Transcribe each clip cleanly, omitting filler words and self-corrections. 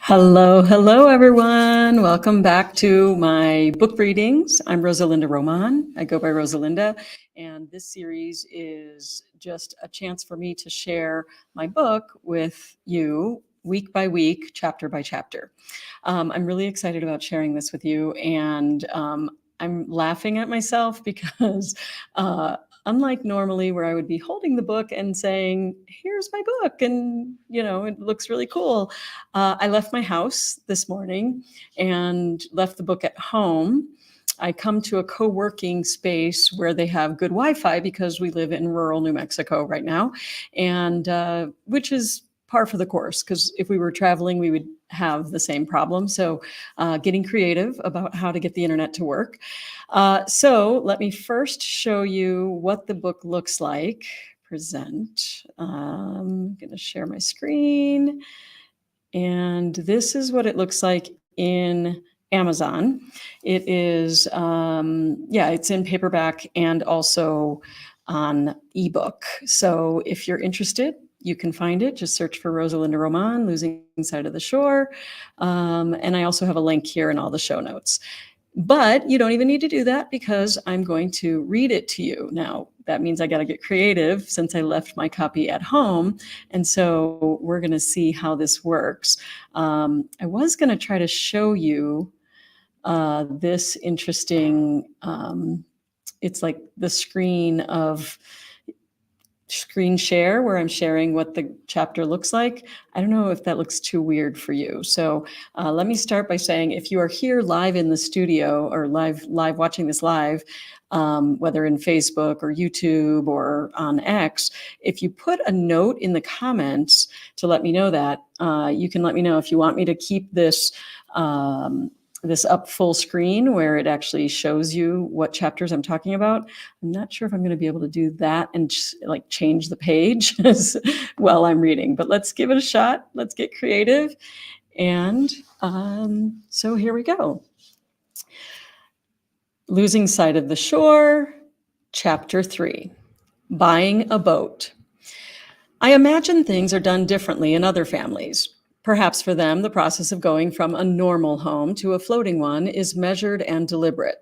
Hello, everyone. Welcome back to my book readings. I'm Rosa Linda Román. I go by Rosa Linda, and this series is just a chance for me to share my book with you week by week, chapter by chapter. I'm really excited about sharing this with you, and I'm laughing at myself because unlike normally where I would be holding the book and saying, here's my book, and it looks really cool. I left my house this morning and left the book at home. I come to a co-working space where they have good Wi-Fi because we live in rural New Mexico right now, and which is par for the course, because if we were traveling, we would have the same problem. So getting creative about how to get the internet to work. So let me first show you what the book looks like. Present. I'm going to share my screen. And this is what it looks like in Amazon. It is, it's in paperback and also on ebook. So if you're interested, you can find it. Just search for Rosa Linda Román, Losing Sight of the Shore. And I also have a link here in all the show notes. But you don't even need to do that because I'm going to read it to you. Now, that means I got to get creative since I left my copy at home. And so we're going to see how this works. I was going to try to show you this interesting, it's like the screen share where I'm sharing what the chapter looks like. I don't know if that looks too weird for you. So let me start by saying, if you are here live in the studio or live watching this live, whether in Facebook or YouTube or on X, if you put a note in the comments to let me know that, you can let me know if you want me to keep this this up full screen where it actually shows you what chapters I'm talking about. I'm not sure if I'm going to be able to do that and like change the page while I'm reading, but let's give it a shot. Let's get creative. And so here we go. Losing Sight of the Shore, Chapter 3, Buying a Boat. I imagine things are done differently in other families. Perhaps for them, the process of going from a normal home to a floating one is measured and deliberate.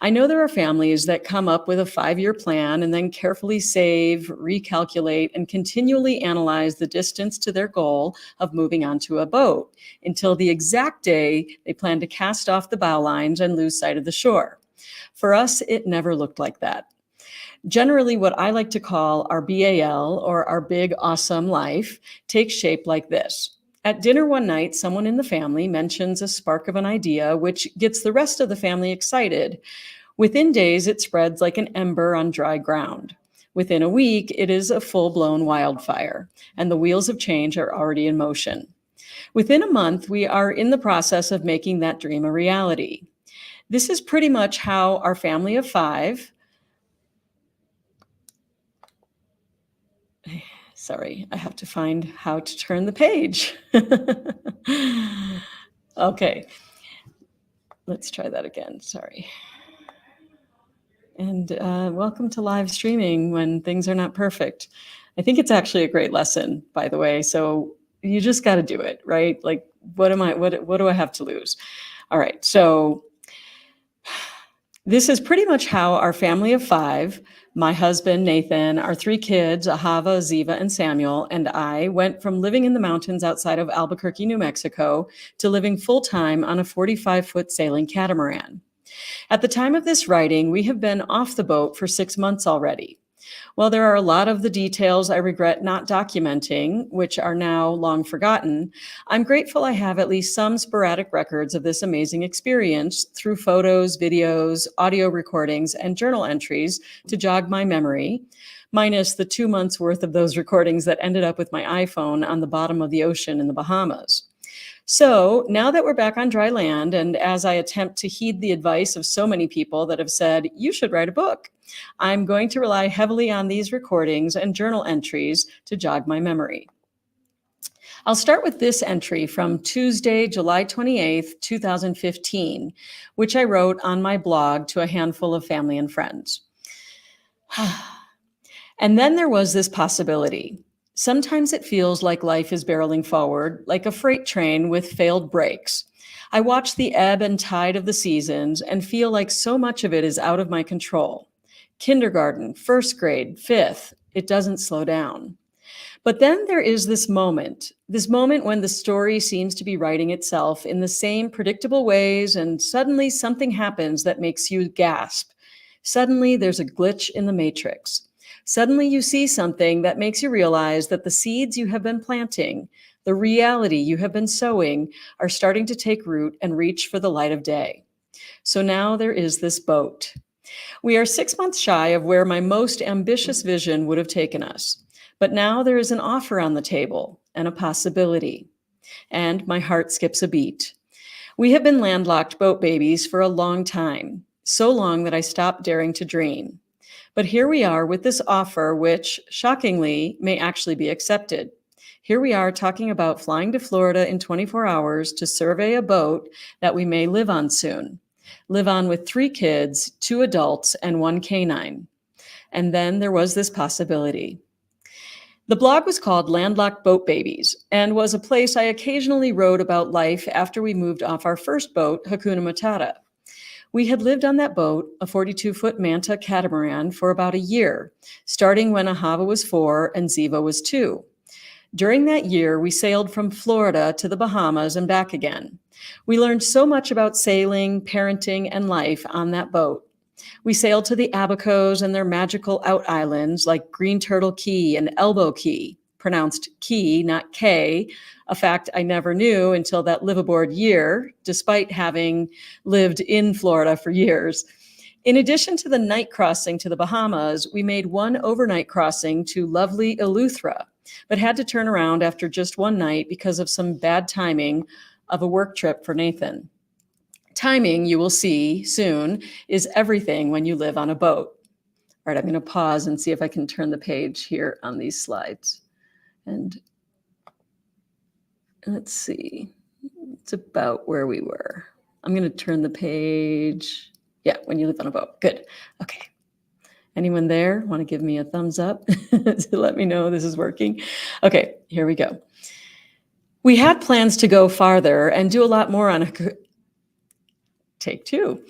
I know there are families that come up with a 5-year plan and then carefully save, recalculate, and continually analyze the distance to their goal of moving onto a boat until the exact day they plan to cast off the bow lines and lose sight of the shore. For us, it never looked like that. Generally, what I like to call our BAL, or our big awesome life, takes shape like this. At dinner one night, someone in the family mentions a spark of an idea, which gets the rest of the family excited. Within days, it spreads like an ember on dry ground. Within a week, it is a full-blown wildfire, and the wheels of change are already in motion. Within a month, we are in the process of making that dream a reality. This is pretty much how our family of 5, sorry, I have to find how to turn the page. Okay, let's try that again, sorry. And welcome to live streaming when things are not perfect. I think it's actually a great lesson, by the way, so you just got to do it, right? Like, what do I have to lose? All right, so this is pretty much how our family of 5, my husband, Nathan, our 3 kids, Ahava, Ziva, and Samuel, and I went from living in the mountains outside of Albuquerque, New Mexico, to living full-time on a 45-foot sailing catamaran. At the time of this writing, we have been off the boat for 6 months already. While there are a lot of the details I regret not documenting, which are now long forgotten, I'm grateful I have at least some sporadic records of this amazing experience through photos, videos, audio recordings, and journal entries to jog my memory, minus the 2 months worth of those recordings that ended up with my iPhone on the bottom of the ocean in the Bahamas. So now that we're back on dry land, and as I attempt to heed the advice of so many people that have said, you should write a book, I'm going to rely heavily on these recordings and journal entries to jog my memory. I'll start with this entry from Tuesday, July 28th, 2015, which I wrote on my blog to a handful of family and friends. And then there was this possibility. Sometimes it feels like life is barreling forward, like a freight train with failed brakes. I watch the ebb and tide of the seasons and feel like so much of it is out of my control. Kindergarten, first grade, fifth, it doesn't slow down. But then there is this moment when the story seems to be writing itself in the same predictable ways, and suddenly something happens that makes you gasp. Suddenly there's a glitch in the matrix. Suddenly you see something that makes you realize that the seeds you have been planting, the reality you have been sowing, are starting to take root and reach for the light of day. So now there is this boat. We are 6 months shy of where my most ambitious vision would have taken us. But now there is an offer on the table and a possibility. And my heart skips a beat. We have been landlocked boat babies for a long time, so long that I stopped daring to dream. But here we are with this offer, which, shockingly, may actually be accepted. Here we are talking about flying to Florida in 24 hours to survey a boat that we may live on soon. Live on with 3 kids, 2 adults, and 1 canine. And then there was this possibility. The blog was called Landlocked Boat Babies and was a place I occasionally wrote about life after we moved off our first boat, Hakuna Matata. We had lived on that boat, a 42-foot Manta catamaran, for about a year, starting when Ahava was 4 and Ziva was 2. During that year, we sailed from Florida to the Bahamas and back again. We learned so much about sailing, parenting, and life on that boat. We sailed to the Abacos and their magical out islands like Green Turtle Key and Elbow Key, pronounced Key, not K, a fact I never knew until that live aboard year, despite having lived in Florida for years. In addition to the night crossing to the Bahamas, we made one overnight crossing to lovely Eleuthera, but had to turn around after just one night because of some bad timing of a work trip for Nathan. Timing, you will see soon, is everything when you live on a boat. All right, I'm going to pause and see if I can turn the page here on these slides. And let's see, it's about where we were. I'm going to turn the page. Yeah, when you live on a boat. Good. Okay. Anyone there want to give me a thumbs up to let me know this is working? Okay, here we go. We had plans to go farther and do a lot more on Take 2.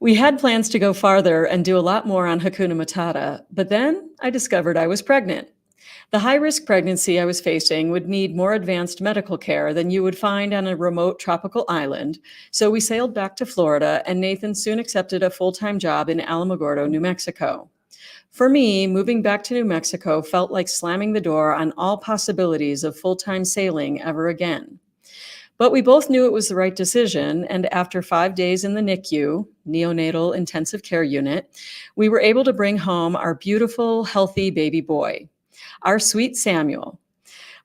We had plans to go farther and do a lot more on Hakuna Matata, but then I discovered I was pregnant. The high-risk pregnancy I was facing would need more advanced medical care than you would find on a remote tropical island, so we sailed back to Florida, and Nathan soon accepted a full-time job in Alamogordo, New Mexico. For me, moving back to New Mexico felt like slamming the door on all possibilities of full-time sailing ever again. But we both knew it was the right decision, and after 5 days in the NICU, neonatal intensive care unit, we were able to bring home our beautiful, healthy baby boy, our sweet Samuel.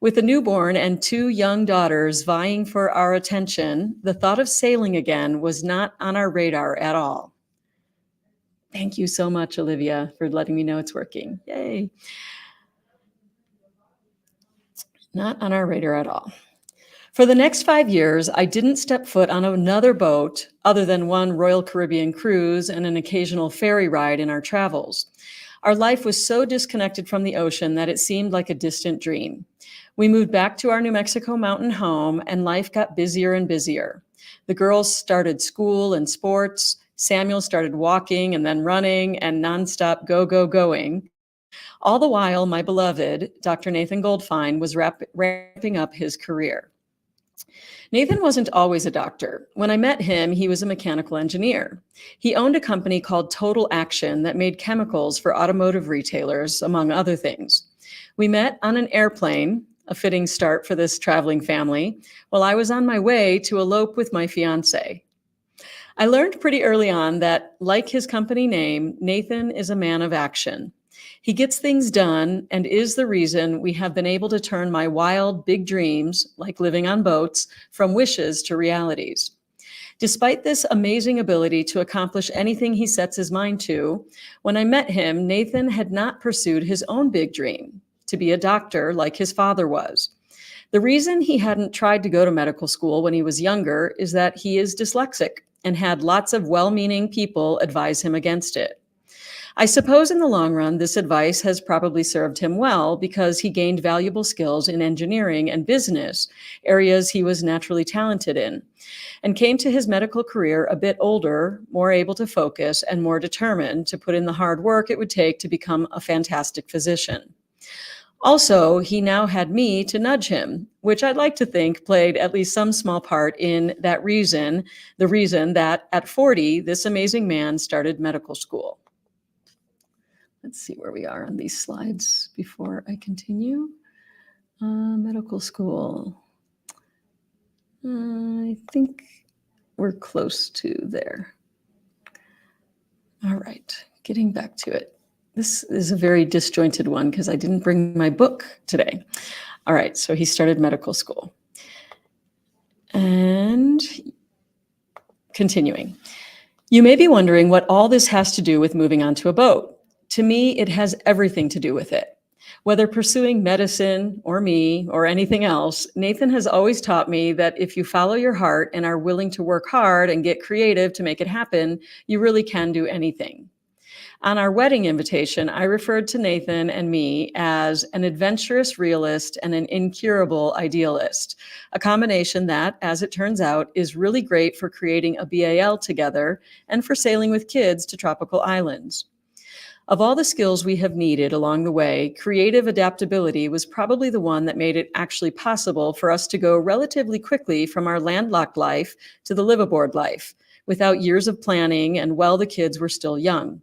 With a newborn and 2 young daughters vying for our attention, the thought of sailing again was not on our radar at all. Thank you so much, Olivia, for letting me know it's working. Yay. Not on our radar at all. For the next 5 years, I didn't step foot on another boat other than one Royal Caribbean cruise and an occasional ferry ride in our travels. Our life was so disconnected from the ocean that it seemed like a distant dream. We moved back to our New Mexico mountain home, and life got busier and busier. The girls started school and sports. Samuel started walking and then running and nonstop going. All the while, my beloved, Dr. Nathan Goldfein, was wrapping up his career. Nathan wasn't always a doctor. When I met him, he was a mechanical engineer. He owned a company called Total Action that made chemicals for automotive retailers, among other things. We met on an airplane, a fitting start for this traveling family, while I was on my way to elope with my fiance. I learned pretty early on that, like his company name, Nathan is a man of action. He gets things done and is the reason we have been able to turn my wild, big dreams, like living on boats, from wishes to realities. Despite this amazing ability to accomplish anything he sets his mind to, when I met him, Nathan had not pursued his own big dream, to be a doctor like his father was. The reason he hadn't tried to go to medical school when he was younger is that he is dyslexic and had lots of well-meaning people advise him against it. I suppose in the long run, this advice has probably served him well because he gained valuable skills in engineering and business, areas he was naturally talented in, and came to his medical career a bit older, more able to focus, and more determined to put in the hard work it would take to become a fantastic physician. Also, he now had me to nudge him, which I'd like to think played at least some small part in the reason that at 40, this amazing man started medical school. Let's see where we are on these slides before I continue. Medical school. I think we're close to there. All right, getting back to it. This is a very disjointed one because I didn't bring my book today. All right, so he started medical school. And continuing. You may be wondering what all this has to do with moving onto a boat. To me, it has everything to do with it. Whether pursuing medicine or me or anything else, Nathan has always taught me that if you follow your heart and are willing to work hard and get creative to make it happen, you really can do anything. On our wedding invitation, I referred to Nathan and me as an adventurous realist and an incurable idealist, a combination that, as it turns out, is really great for creating a BAL together and for sailing with kids to tropical islands. Of all the skills we have needed along the way, creative adaptability was probably the one that made it actually possible for us to go relatively quickly from our landlocked life to the liveaboard life, without years of planning and while the kids were still young.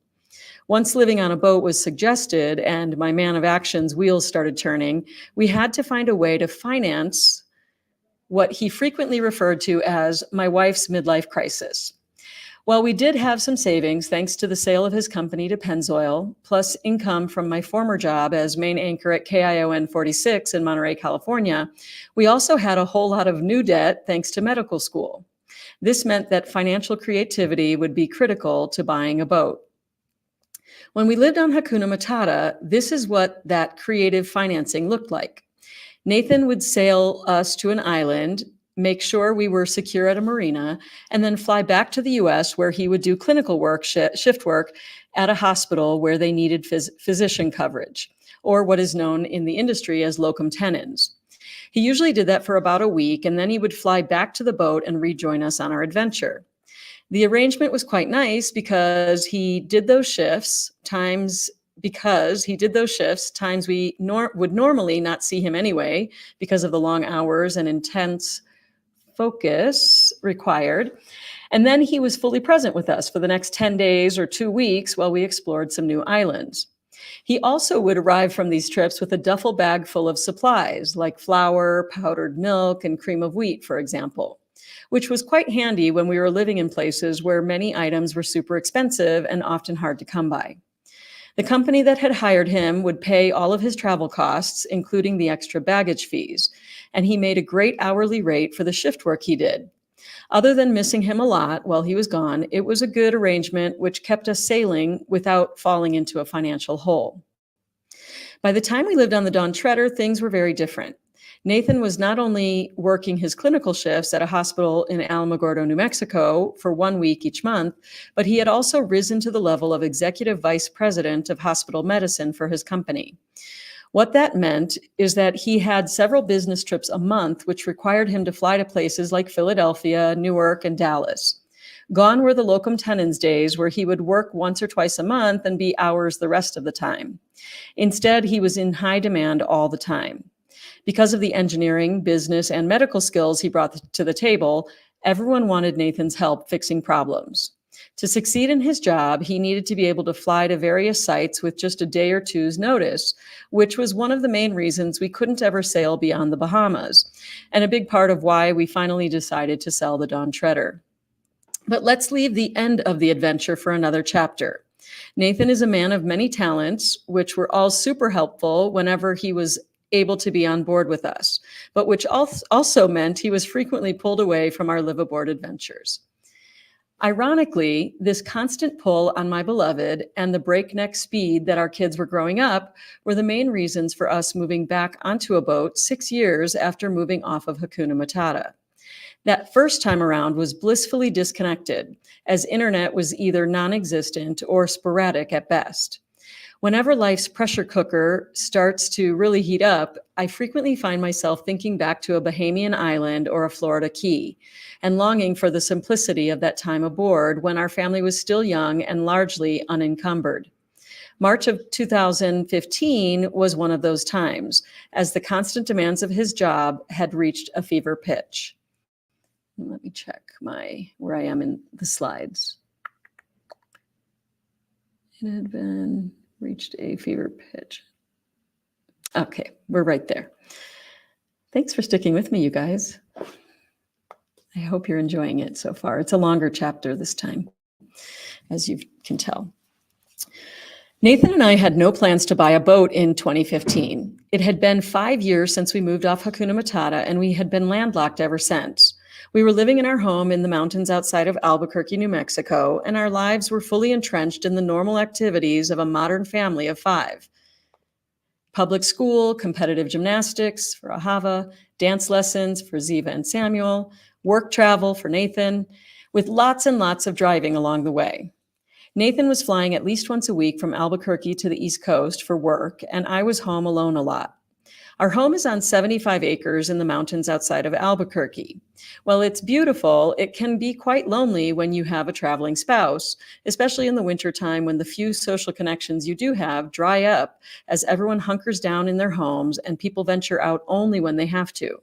Once living on a boat was suggested and my man of action's wheels started turning, we had to find a way to finance what he frequently referred to as my wife's midlife crisis. While we did have some savings thanks to the sale of his company to Pennzoil, plus income from my former job as main anchor at KION 46 in Monterey, California, we also had a whole lot of new debt thanks to medical school. This meant that financial creativity would be critical to buying a boat. When we lived on Hakuna Matata, this is what that creative financing looked like. Nathan would sail us to an island, make sure we were secure at a marina, and then fly back to the US where he would do clinical work, shift work at a hospital where they needed physician coverage, or what is known in the industry as locum tenens. He usually did that for about a week, and then he would fly back to the boat and rejoin us on our adventure. The arrangement was quite nice because he did those shifts times we would normally not see him anyway because of the long hours and intense focus required. And then he was fully present with us for the next 10 days or 2 weeks while we explored some new islands. He also would arrive from these trips with a duffel bag full of supplies like flour, powdered milk, and cream of wheat, for example, which was quite handy when we were living in places where many items were super expensive and often hard to come by. The company that had hired him would pay all of his travel costs, including the extra baggage fees, and he made a great hourly rate for the shift work he did. Other than missing him a lot while he was gone, it was a good arrangement which kept us sailing without falling into a financial hole. By the time we lived on the Dawn Treader, things were very different. Nathan was not only working his clinical shifts at a hospital in Alamogordo, New Mexico for 1 week each month, but he had also risen to the level of executive vice president of hospital medicine for his company. What that meant is that he had several business trips a month, which required him to fly to places like Philadelphia, Newark, and Dallas. Gone were the locum tenens days where he would work once or twice a month and be hours the rest of the time. Instead, he was in high demand all the time. Because of the engineering, business, and medical skills he brought to the table, everyone wanted Nathan's help fixing problems. To succeed in his job, he needed to be able to fly to various sites with just a day or two's notice, which was one of the main reasons we couldn't ever sail beyond the Bahamas, and a big part of why we finally decided to sell the Dawn Treader. But let's leave the end of the adventure for another chapter. Nathan is a man of many talents, which were all super helpful whenever he was able to be on board with us, but which also meant he was frequently pulled away from our live-aboard adventures. Ironically, this constant pull on my beloved and the breakneck speed that our kids were growing up were the main reasons for us moving back onto a boat 6 years after moving off of Hakuna Matata. That first time around was blissfully disconnected, as internet was either non-existent or sporadic at best. Whenever life's pressure cooker starts to really heat up, I frequently find myself thinking back to a Bahamian island or a Florida key and longing for the simplicity of that time aboard when our family was still young and largely unencumbered. March of 2015 was one of those times, as the constant demands of his job had reached a fever pitch. Let me check where I am in the slides. It had been reached a fever pitch. Okay, we're right there. Thanks for sticking with me, you guys. I hope you're enjoying it so far. It's a longer chapter this time, as you can tell. Nathan and I had no plans to buy a boat in 2015. It had been 5 years since we moved off Hakuna Matata, and we had been landlocked ever since. We were living in our home in the mountains outside of Albuquerque, New Mexico, and our lives were fully entrenched in the normal activities of a modern family of 5. Public school, competitive gymnastics for Ahava, dance lessons for Ziva and Samuel, work travel for Nathan, with lots and lots of driving along the way. Nathan was flying at least once a week from Albuquerque to the East Coast for work, and I was home alone a lot. Our home is on 75 acres in the mountains outside of Albuquerque. While it's beautiful, it can be quite lonely when you have a traveling spouse, especially in the wintertime when the few social connections you do have dry up as everyone hunkers down in their homes and people venture out only when they have to.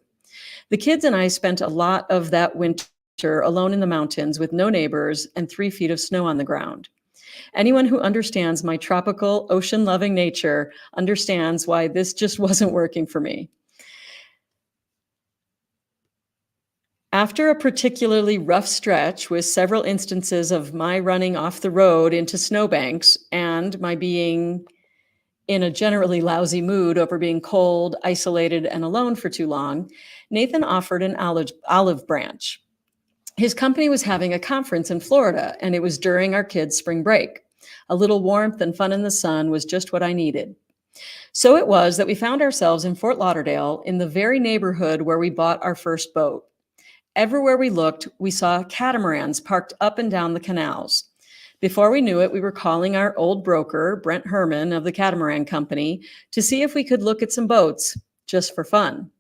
The kids and I spent a lot of that winter alone in the mountains with no neighbors and 3 feet of snow on the ground. Anyone who understands my tropical, ocean-loving nature understands why this just wasn't working for me. After a particularly rough stretch with several instances of my running off the road into snowbanks and my being in a generally lousy mood over being cold, isolated, and alone for too long, Nathan offered an olive branch. His company was having a conference in Florida, and it was during our kids' spring break. A little warmth and fun in the sun was just what I needed. So it was that we found ourselves in Fort Lauderdale, in the very neighborhood where we bought our first boat. Everywhere we looked, we saw catamarans parked up and down the canals. Before we knew it, we were calling our old broker, Brent Herman of the Catamaran Company, to see if we could look at some boats, just for fun.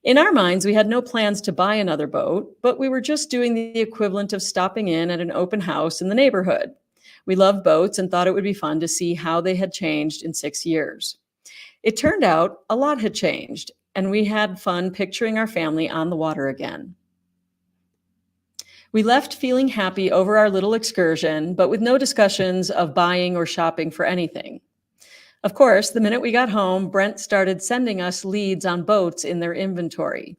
In our minds, we had no plans to buy another boat, but we were just doing the equivalent of stopping in at an open house in the neighborhood. We loved boats and thought it would be fun to see how they had changed in 6 years. It turned out a lot had changed, and we had fun picturing our family on the water again. We left feeling happy over our little excursion, but with no discussions of buying or shopping for anything. Of course, the minute we got home, Brent started sending us leads on boats in their inventory.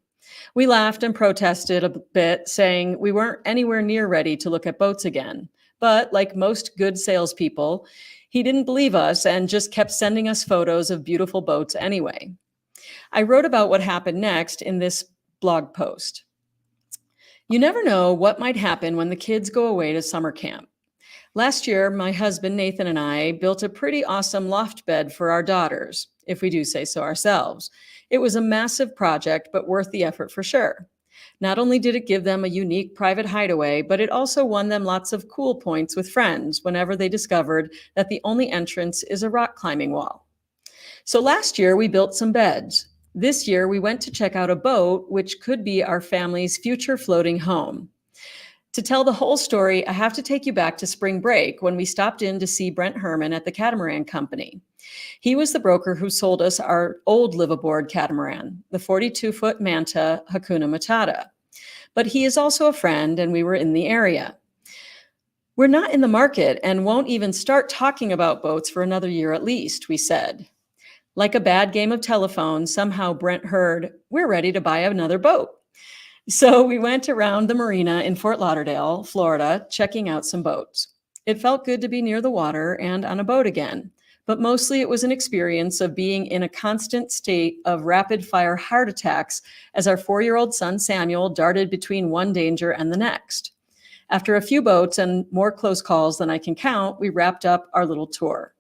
We laughed and protested a bit, saying we weren't anywhere near ready to look at boats again. But like most good salespeople, he didn't believe us and just kept sending us photos of beautiful boats anyway. I wrote about what happened next in this blog post. You never know what might happen when the kids go away to summer camp. Last year, my husband, Nathan, and I built a pretty awesome loft bed for our daughters, if we do say so ourselves. It was a massive project, but worth the effort for sure. Not only did it give them a unique private hideaway, but it also won them lots of cool points with friends whenever they discovered that the only entrance is a rock climbing wall. So last year, we built some beds. This year, we went to check out a boat, which could be our family's future floating home. To tell the whole story, I have to take you back to spring break when we stopped in to see Brent Herman at the Catamaran Company. He was the broker who sold us our old live-aboard catamaran, the 42-foot Manta Hakuna Matata. But he is also a friend, and we were in the area. We're not in the market and won't even start talking about boats for another year at least, we said. Like a bad game of telephone, somehow Brent heard, we're ready to buy another boat. So we went around the marina in Fort Lauderdale, Florida, checking out some boats. It felt good to be near the water and on a boat again, but mostly it was an experience of being in a constant state of rapid-fire heart attacks as our 4-year-old son Samuel darted between one danger and the next. After a few boats and more close calls than I can count, we wrapped up our little tour.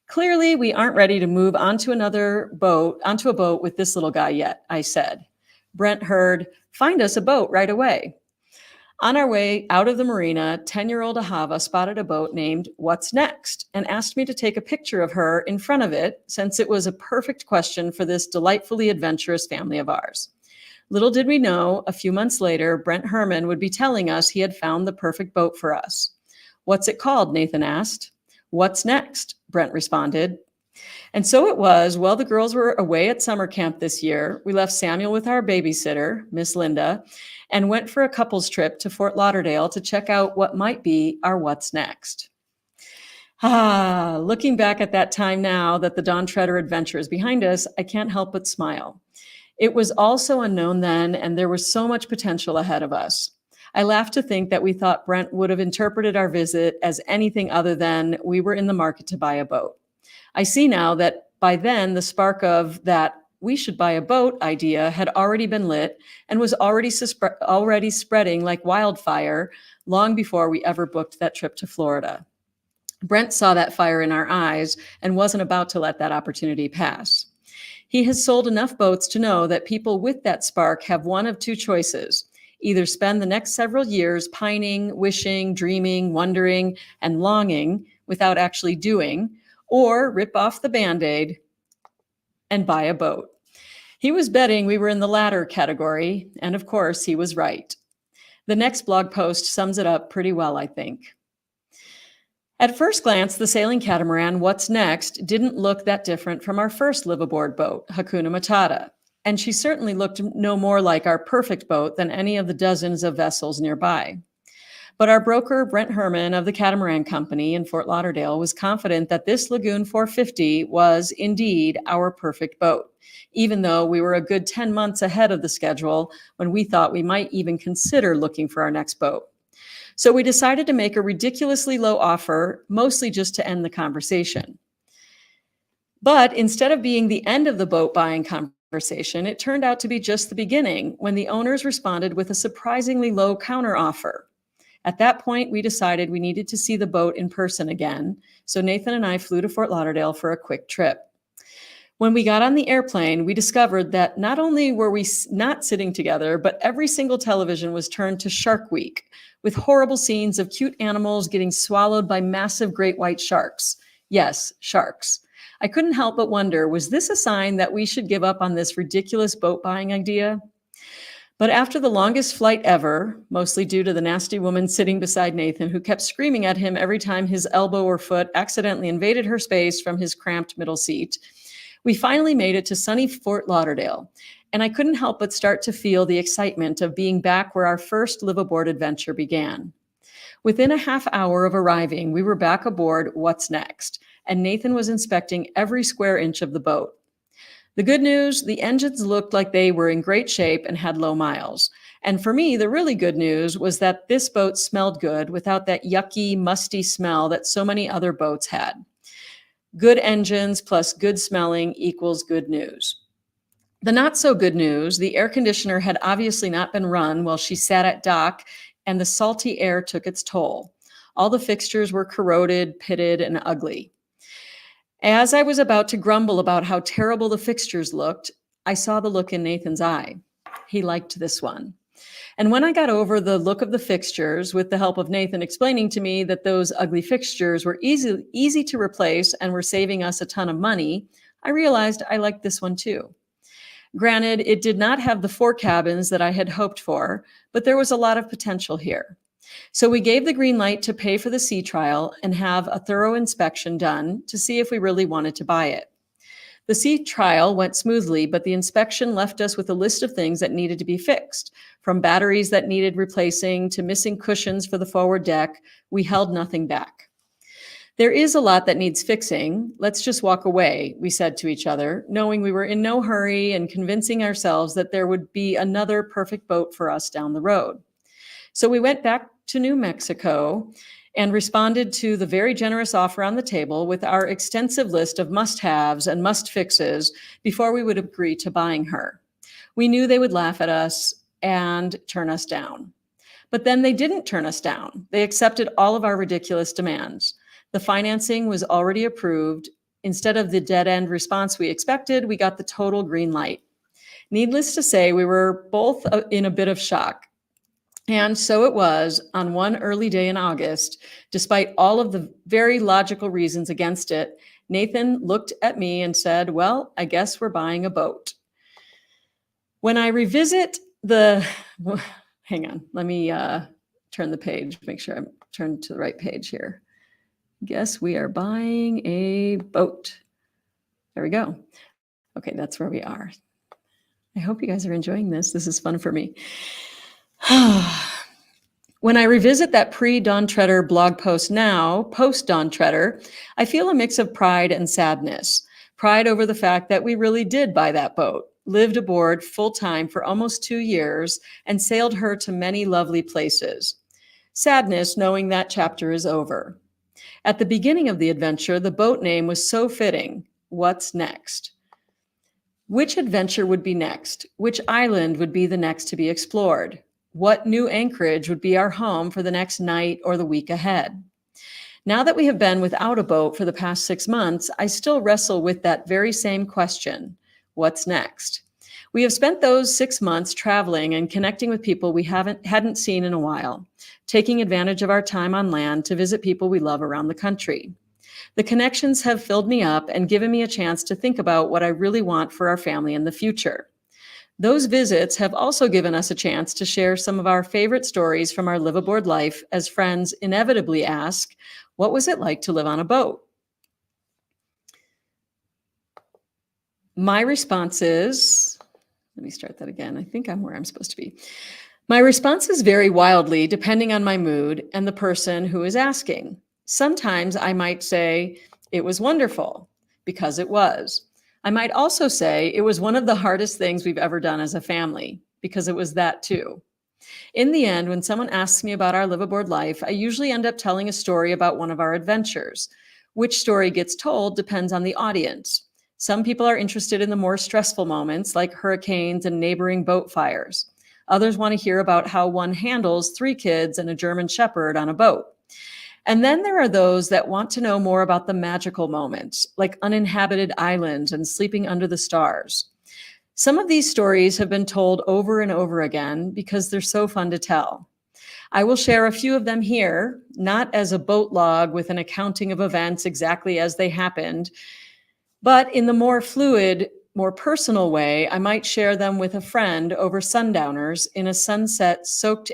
Clearly, we aren't ready to move onto a boat with this little guy yet, I said. Brent heard, Find us a boat right away. On our way out of the marina, 10-year-old Ahava spotted a boat named What's Next and asked me to take a picture of her in front of it, since it was a perfect question for this delightfully adventurous family of ours. Little did we know, a few months later, Brent Herman would be telling us he had found the perfect boat for us. What's it called? Nathan asked. What's next? Brent responded. And so it was, while the girls were away at summer camp this year, we left Samuel with our babysitter, Miss Linda, and went for a couples trip to Fort Lauderdale to check out what might be our what's next. Looking back at that time now that the Dawn Treader adventure is behind us, I can't help but smile. It was all so unknown then, and there was so much potential ahead of us. I laugh to think that we thought Brent would have interpreted our visit as anything other than we were in the market to buy a boat. I see now that by then the spark of that we should buy a boat idea had already been lit and was already spreading like wildfire long before we ever booked that trip to Florida. Brent saw that fire in our eyes and wasn't about to let that opportunity pass. He has sold enough boats to know that people with that spark have one of two choices: either spend the next several years pining, wishing, dreaming, wondering, and longing without actually doing, or rip off the Band-Aid and buy a boat. He was betting we were in the latter category, and of course, he was right. The next blog post sums it up pretty well, I think. At first glance, the sailing catamaran What's Next didn't look that different from our first live-aboard boat, Hakuna Matata, and she certainly looked no more like our perfect boat than any of the dozens of vessels nearby. But our broker, Brent Herman of the Catamaran Company in Fort Lauderdale, was confident that this Lagoon 450 was indeed our perfect boat, even though we were a good 10 months ahead of the schedule when we thought we might even consider looking for our next boat. So we decided to make a ridiculously low offer, mostly just to end the conversation. But instead of being the end of the boat buying conversation, it turned out to be just the beginning, when the owners responded with a surprisingly low counteroffer. At that point, we decided we needed to see the boat in person again, so Nathan and I flew to Fort Lauderdale for a quick trip. When we got on the airplane, we discovered that not only were we not sitting together, but every single television was turned to Shark Week, with horrible scenes of cute animals getting swallowed by massive great white sharks. Yes, sharks. I couldn't help but wonder, was this a sign that we should give up on this ridiculous boat buying idea? But after the longest flight ever, mostly due to the nasty woman sitting beside Nathan, who kept screaming at him every time his elbow or foot accidentally invaded her space from his cramped middle seat, we finally made it to sunny Fort Lauderdale, and I couldn't help but start to feel the excitement of being back where our first live-aboard adventure began. Within a half hour of arriving, we were back aboard What's Next, and Nathan was inspecting every square inch of the boat. The good news, the engines looked like they were in great shape and had low miles. And for me, the really good news was that this boat smelled good without that yucky, musty smell that so many other boats had. Good engines plus good smelling equals good news. The not so good news, the air conditioner had obviously not been run while she sat at dock, and the salty air took its toll. All the fixtures were corroded, pitted, and ugly. As I was about to grumble about how terrible the fixtures looked, I saw the look in Nathan's eye. He liked this one. And when I got over the look of the fixtures, with the help of Nathan explaining to me that those ugly fixtures were easy to replace and were saving us a ton of money, I realized I liked this one too. Granted, it did not have the 4 cabins that I had hoped for, but there was a lot of potential here. So we gave the green light to pay for the sea trial and have a thorough inspection done to see if we really wanted to buy it. The sea trial went smoothly, but the inspection left us with a list of things that needed to be fixed. From batteries that needed replacing to missing cushions for the forward deck, we held nothing back. There is a lot that needs fixing. Let's just walk away, we said to each other, knowing we were in no hurry and convincing ourselves that there would be another perfect boat for us down the road. So we went back to New Mexico and responded to the very generous offer on the table with our extensive list of must-haves and must-fixes before we would agree to buying her. We knew they would laugh at us and turn us down. But then they didn't turn us down. They accepted all of our ridiculous demands. The financing was already approved. Instead of the dead-end response we expected, we got the total green light. Needless to say, we were both in a bit of shock. And so it was on one early day in August, despite all of the very logical reasons against it, Nathan looked at me and said, "Well, I guess we're buying a boat." When I revisit hang on, let me turn the page, make sure I'm turned to the right page here. Guess we are buying a boat. There we go. Okay, that's where we are. I hope you guys are enjoying this. This is fun for me. When I revisit that pre-Dawn Treader blog post now, post-Dawn Treader, I feel a mix of pride and sadness. Pride over the fact that we really did buy that boat, lived aboard full-time for almost 2 years, and sailed her to many lovely places. Sadness knowing that chapter is over. At the beginning of the adventure, the boat name was so fitting. What's next? Which adventure would be next? Which island would be the next to be explored? What new anchorage would be our home for the next night or the week ahead? Now that we have been without a boat for the past 6 months, I still wrestle with that very same question. What's next? We have spent those 6 months traveling and connecting with people we hadn't seen in a while, taking advantage of our time on land to visit people we love around the country. The connections have filled me up and given me a chance to think about what I really want for our family in the future. Those visits have also given us a chance to share some of our favorite stories from our live aboard life as friends inevitably ask, what was it like to live on a boat? My response is, let me start that again. I think I'm where I'm supposed to be. My responses vary wildly depending on my mood and the person who is asking. Sometimes I might say, it was wonderful, because it was. I might also say it was one of the hardest things we've ever done as a family, because it was that too. In the end, when someone asks me about our live aboard life, I usually end up telling a story about one of our adventures. Which story gets told depends on the audience. Some people are interested in the more stressful moments, like hurricanes and neighboring boat fires. Others want to hear about how one handles 3 kids and a German Shepherd on a boat. And then there are those that want to know more about the magical moments, like uninhabited islands and sleeping under the stars. Some of these stories have been told over and over again because they're so fun to tell. I will share a few of them here, not as a boat log with an accounting of events exactly as they happened, but in the more fluid, more personal way, I might share them with a friend over sundowners in a sunset-soaked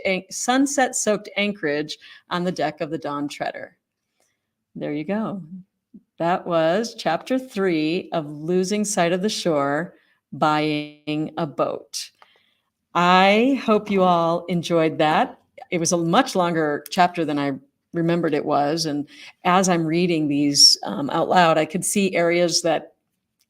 anchorage on the deck of the Dawn Treader. There you go. That was chapter 3 of Losing Sight of the Shore, Buying a Boat. I hope you all enjoyed that. It was a much longer chapter than I remembered it was. And as I'm reading these out loud, I could see areas that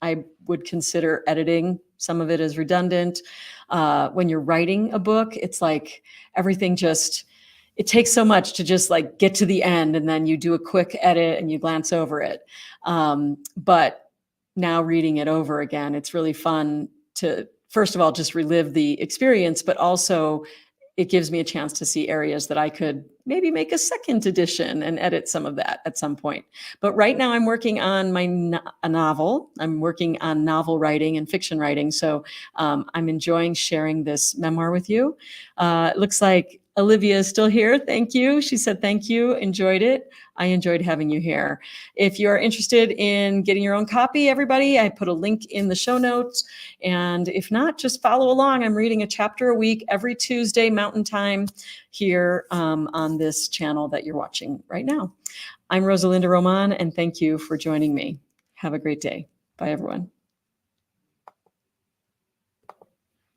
I would consider editing. Some of it is redundant. When you're writing a book, it's like everything it takes so much to just like get to the end and then you do a quick edit and you glance over it. But now reading it over again, it's really fun to, first of all, just relive the experience, but also it gives me a chance to see areas that I could maybe make a second edition and edit some of that at some point. But right now I'm working on a novel. I'm working on novel writing and fiction writing. So I'm enjoying sharing this memoir with you. It looks like Olivia is still here. Thank you. She said, thank you. Enjoyed it. I enjoyed having you here. If you're interested in getting your own copy, everybody, I put a link in the show notes. And if not, just follow along. I'm reading a chapter a week every Tuesday Mountain Time here on this channel that you're watching right now. I'm Rosa Linda Román, and thank you for joining me. Have a great day. Bye, everyone.